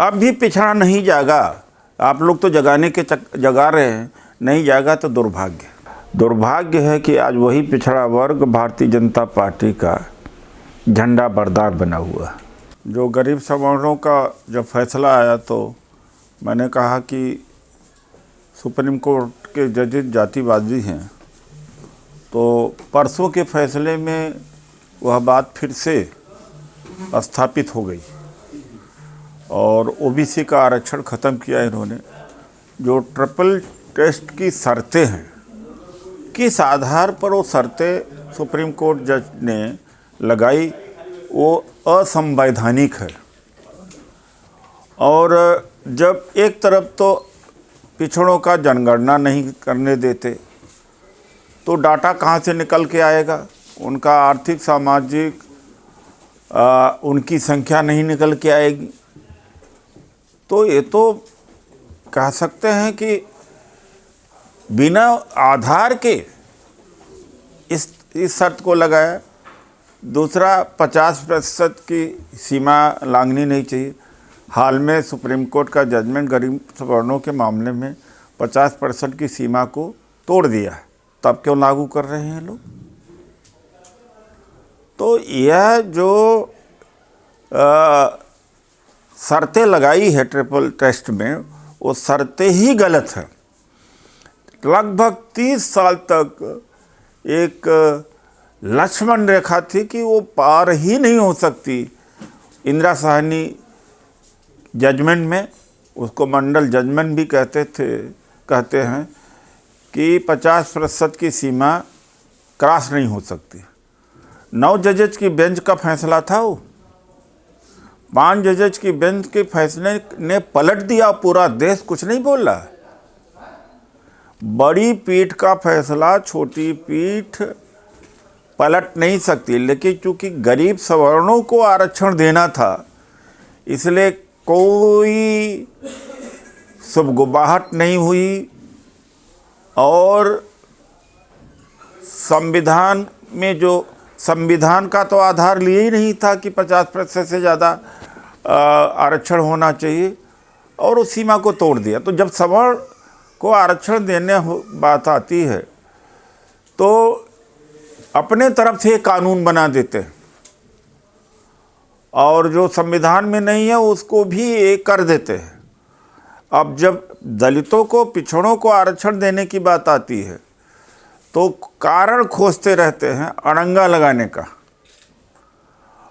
अब भी पिछड़ा नहीं जागा। आप लोग तो जगाने के जगा रहे हैं, नहीं जागा तो दुर्भाग्य है कि आज वही पिछड़ा वर्ग भारतीय जनता पार्टी का झंडा बरदार बना हुआ। जो गरीब सवर्णों का जब फैसला आया तो मैंने कहा कि सुप्रीम कोर्ट के जजेस जातिवादी हैं, तो परसों के फैसले में वह बात फिर से स्थापित हो गई और ओबीसी का आरक्षण ख़त्म किया इन्होंने। जो ट्रिपल टेस्ट की शर्तें हैं, किस आधार पर वो शर्तें सुप्रीम कोर्ट जज ने लगाई, वो असंवैधानिक है। और जब एक तरफ तो पिछड़ों का जनगणना नहीं करने देते, तो डाटा कहाँ से निकल के आएगा, उनका आर्थिक सामाजिक उनकी संख्या नहीं निकल के आएगी। तो ये तो कह सकते हैं कि बिना आधार के इस शर्त को लगाया। दूसरा, 50% की सीमा लांघनी नहीं चाहिए। हाल में सुप्रीम कोर्ट का जजमेंट गरीब सवर्णों के मामले में 50% की सीमा को तोड़ दिया है, तब क्यों लागू कर रहे हैं लोग? तो यह जो शर्तें लगाई है ट्रिपल टेस्ट में, वो शर्तें ही गलत है। लगभग 30 साल तक एक लक्ष्मण रेखा थी कि वो पार ही नहीं हो सकती। इंदिरा साहनी जजमेंट में, उसको मंडल जजमेंट भी कहते हैं कि 50% की सीमा क्रॉस नहीं हो सकती। 9 जजेज की बेंच का फैसला था वो। 5 जजेज की बेंच के फैसले ने पलट दिया पूरा देश, कुछ नहीं बोला। बड़ी पीठ का फैसला छोटी पीठ पलट नहीं सकती, लेकिन चूंकि गरीब सवर्णों को आरक्षण देना था, इसलिए कोई सुगबुगाहट नहीं हुई। और संविधान में जो संविधान का तो आधार लिए ही नहीं था कि 50% से ज़्यादा आरक्षण होना चाहिए, और उस सीमा को तोड़ दिया। तो जब सवर्ण को आरक्षण देने बात आती है तो अपने तरफ से कानून बना देते हैं, और जो संविधान में नहीं है उसको भी ये कर देते हैं। अब जब दलितों को, पिछड़ों को आरक्षण देने की बात आती है तो कारण खोजते रहते हैं अड़ंगा लगाने का।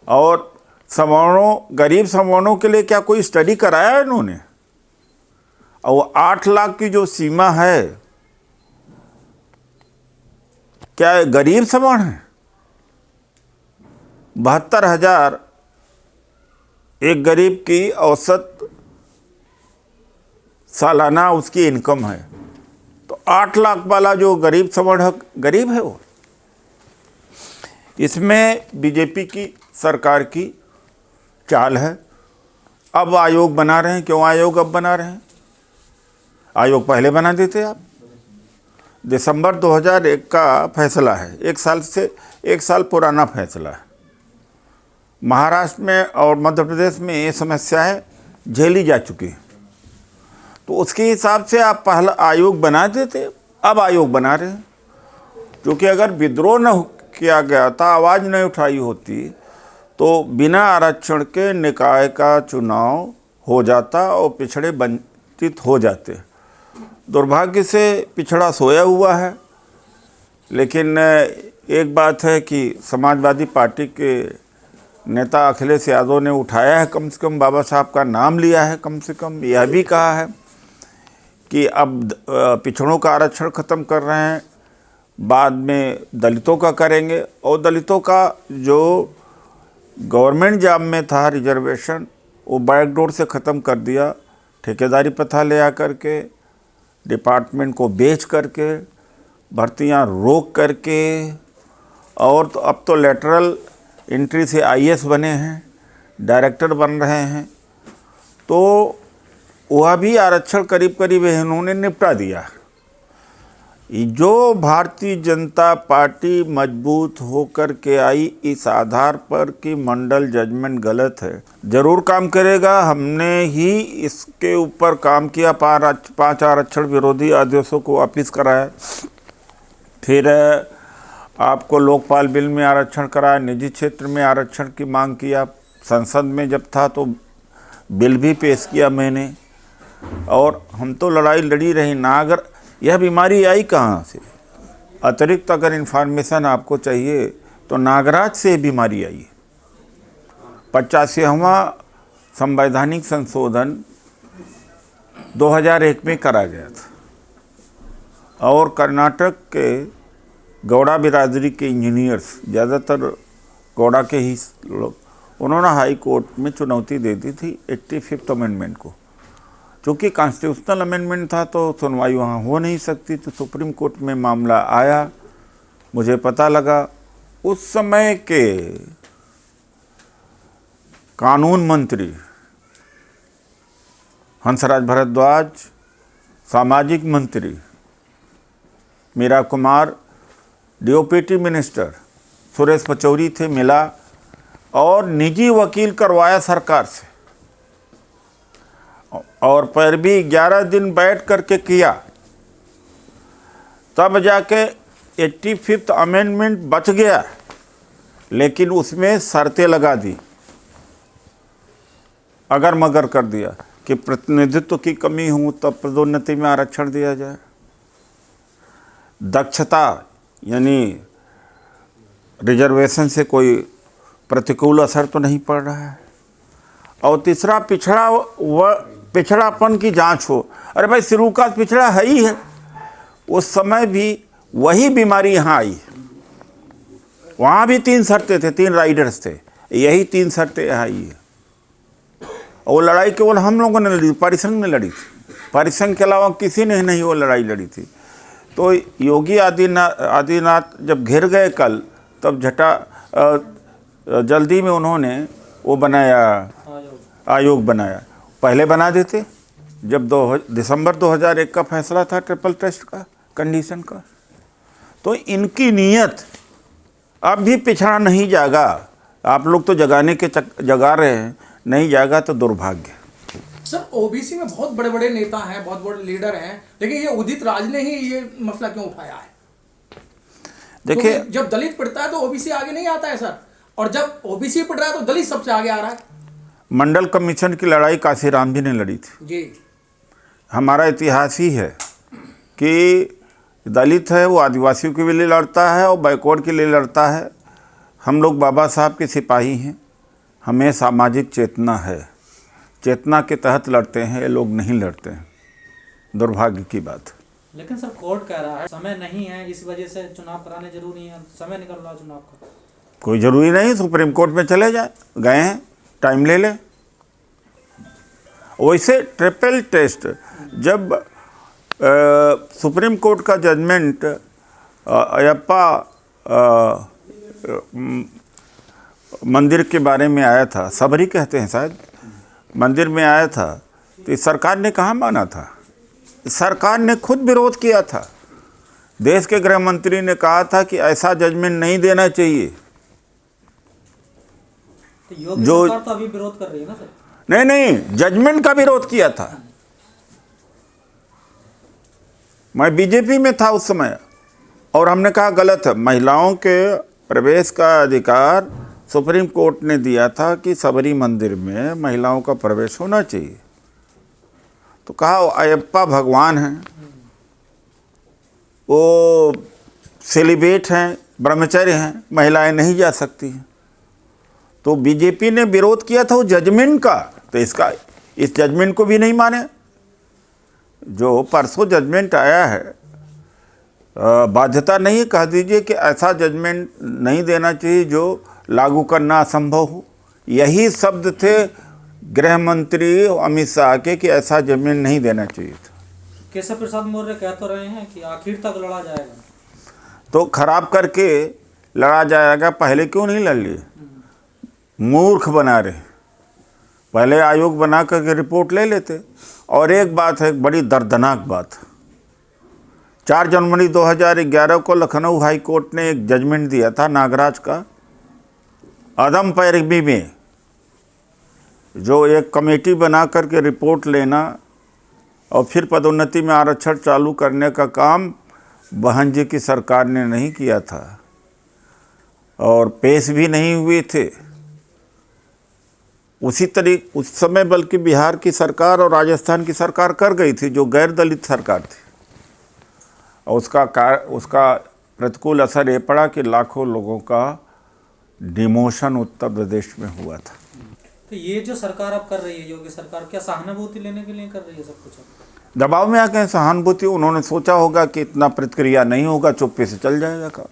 और सवर्णों, गरीब सवर्णों के लिए क्या कोई स्टडी कराया है इन्होंने? और वो 8 लाख की जो सीमा है, क्या गरीब सवर्ण है? 72,000 एक गरीब की औसत सालाना उसकी इनकम है। तो 8 लाख वाला जो गरीब सवर्ण गरीब है वो। इसमें बीजेपी की सरकार की चाल है। अब आयोग बना रहे हैं। क्यों आयोग अब बना रहे हैं? आयोग पहले बना देते आप। दिसंबर 2001 का फैसला है, 1 साल पुराना फैसला है। महाराष्ट्र में और मध्य प्रदेश में ये समस्याएं झेली जा चुकी हैं, तो उसके हिसाब से आप पहला आयोग बना देते। अब आयोग बना रहे हैं, क्योंकि अगर विद्रोह न किया गया था, आवाज़ नहीं उठाई होती, तो बिना आरक्षण के निकाय का चुनाव हो जाता और पिछड़े वंचित हो जाते। दुर्भाग्य से पिछड़ा सोया हुआ है। लेकिन एक बात है कि समाजवादी पार्टी के नेता अखिलेश यादव ने उठाया है, कम से कम बाबा साहब का नाम लिया है, कम से कम यह भी कहा है कि अब पिछड़ों का आरक्षण ख़त्म कर रहे हैं, बाद में दलितों का करेंगे। और दलितों का जो गवर्नमेंट जॉब में था रिजर्वेशन, वो बैकडोर से ख़त्म कर दिया। ठेकेदारी प्रथा ले आकर के, डिपार्टमेंट को बेच करके, भर्तियां रोक करके, और तो अब तो लेटरल एंट्री से आईएएस बने हैं, डायरेक्टर बन रहे हैं। तो वह भी आरक्षण करीब करीब इन्होंने निपटा दिया। जो भारतीय जनता पार्टी मजबूत होकर के आई इस आधार पर कि मंडल जजमेंट गलत है, जरूर काम करेगा। हमने ही इसके ऊपर काम किया, 5 आरक्षण विरोधी आदेशों को वापिस कराया, फिर आपको लोकपाल बिल में आरक्षण कराया, निजी क्षेत्र में आरक्षण की मांग किया, संसद में जब था तो बिल भी पेश किया मैंने, और हम तो लड़ाई लड़ी रही ना। अगर यह बीमारी आई कहाँ से, अतिरिक्त अगर इन्फॉर्मेशन आपको चाहिए तो नागराज से बीमारी आई। 85वां संवैधानिक संशोधन 2001 में करा गया था और कर्नाटक के गौड़ा बिरादरी के इंजीनियर्स, ज़्यादातर गौड़ा के ही लोग, उन्होंने हाई कोर्ट में चुनौती दे दी थी 85th अमेंडमेंट को। चूँकि कॉन्स्टिट्यूशनल अमेंडमेंट था तो सुनवाई वहाँ हो नहीं सकती, तो सुप्रीम कोर्ट में मामला आया। मुझे पता लगा उस समय के कानून मंत्री हंसराज भारद्वाज, सामाजिक मंत्री मीरा कुमार, डीओपीटी मिनिस्टर सुरेश पचौरी थे, मिला और निजी वकील करवाया सरकार से, और पर भी 11 दिन बैठ करके किया, तब जाके 85th अमेंडमेंट बच गया। लेकिन उसमें शर्तें लगा दी, अगर मगर कर दिया कि प्रतिनिधित्व की कमी हो तब पदोन्नति में आरक्षण दिया जाए, दक्षता यानी रिजर्वेशन से कोई प्रतिकूल असर तो नहीं पड़ रहा है, और तीसरा पिछड़ापन की जांच हो। अरे भाई, शुरू का पिछड़ा है ही है, उस समय भी वही बीमारी यहाँ आई। वहाँ भी 3 शर्तें थे, 3 राइडर्स थे, यही 3 शर्तें यहाँ आई है। और लड़ाई केवल हम लोगों ने लड़ी, परिसंघ ने लड़ी थी, परिसंघ के अलावा किसी ने नहीं वो लड़ाई लड़ी थी। तो योगी आदित्यनाथ जब घिर गए कल, तब जल्दी में उन्होंने वो बनाया, आयोग बनाया। पहले बना देते जब दिसंबर 2001 का फैसला था ट्रिपल टेस्ट का, कंडीशन का। तो इनकी नीयत अब भी पिछड़ा नहीं जागा। आप लोग तो जगाने के जगा रहे हैं, नहीं जागा तो दुर्भाग्य। सर, ओबीसी में बहुत बड़े बड़े नेता हैं, बहुत बड़े लीडर हैं, लेकिन ये उदित राज ने ही ये मसला क्यों उठाया है? देखिए, जब दलित पढ़ता है तो ओबीसी आगे नहीं आता है सर, और जब ओबीसी पढ़ रहा है तो दलित सबसे आगे आ रहा है। मंडल कमीशन की लड़ाई काशीराम जी ने लड़ी थी जी। हमारा इतिहास ही है कि दलित है वो आदिवासियों के लिए लड़ता है और बैकवर्ड के लिए लड़ता है। हम लोग बाबा साहब के सिपाही हैं, हमें सामाजिक चेतना है, चेतना के तहत लड़ते हैं, ये लोग नहीं लड़ते हैं, दुर्भाग्य की बात। लेकिन सर, कोर्ट कह रहा है समय नहीं है, इस वजह से चुनाव कराने जरूरी है, समय निकल रहा चुनाव का। कोई ज़रूरी नहीं, सुप्रीम कोर्ट में चले जाए, गए हैं, टाइम ले लें। वैसे ट्रिपल टेस्ट जब सुप्रीम कोर्ट का जजमेंट अयप्पा मंदिर के बारे में आया था, सबरी कहते हैं शायद, मंदिर में आया था, तो सरकार ने कहाँ माना था? सरकार ने खुद विरोध किया था। देश के गृह मंत्री ने कहा था कि ऐसा जजमेंट नहीं देना चाहिए। तो योगी सरकार तो अभी विरोध कर रही है ना सर? नहीं, जजमेंट का विरोध किया था। मैं बीजेपी में था उस समय, और हमने कहा गलत है। महिलाओं के प्रवेश का अधिकार सुप्रीम कोर्ट ने दिया था कि सबरी मंदिर में महिलाओं का प्रवेश होना चाहिए। तो कहा अयप्पा भगवान हैं, वो सेलिब्रेट हैं, ब्रह्मचर्य हैं, महिलाएं नहीं जा सकती हैं। तो बीजेपी ने विरोध किया था वो जजमेंट का, तो इस जजमेंट को भी नहीं माने। जो परसों जजमेंट आया है, बाध्यता नहीं, कह दीजिए कि ऐसा जजमेंट नहीं देना चाहिए जो लागू करना असंभव हो। यही शब्द थे गृह मंत्री अमित शाह के कि ऐसा जजमेंट नहीं देना चाहिए था। केशव प्रसाद मौर्य कह तो रहे हैं कि आखिर तक लड़ा जाएगा, तो खराब करके लड़ा जाएगा, पहले क्यों नहीं लड़ लिए? मूर्ख बना रहे, पहले आयोग बना करके रिपोर्ट ले लेते। और एक बात है, बड़ी दर्दनाक बात, 4 जनवरी 2011 को लखनऊ हाई कोर्ट ने एक जजमेंट दिया था नागराज का, अदम पैरवी में जो एक कमेटी बना करके रिपोर्ट लेना और फिर पदोन्नति में आरक्षण चालू करने का काम बहन जी की सरकार ने नहीं किया था और पेश भी नहीं हुए थे। उस समय बल्कि बिहार की सरकार और राजस्थान की सरकार कर गई थी, जो गैर दलित सरकार थी, और उसका प्रतिकूल असर ये पड़ा कि लाखों लोगों का डिमोशन उत्तर प्रदेश में हुआ था। तो ये जो सरकार अब कर रही है, योगी सरकार, क्या सहानुभूति लेने के लिए कर रही है सब कुछ? दबाव में आके सहानुभूति, उन्होंने सोचा होगा कि इतना प्रतिक्रिया नहीं होगा, चुप्पे से चल जाएगा काम।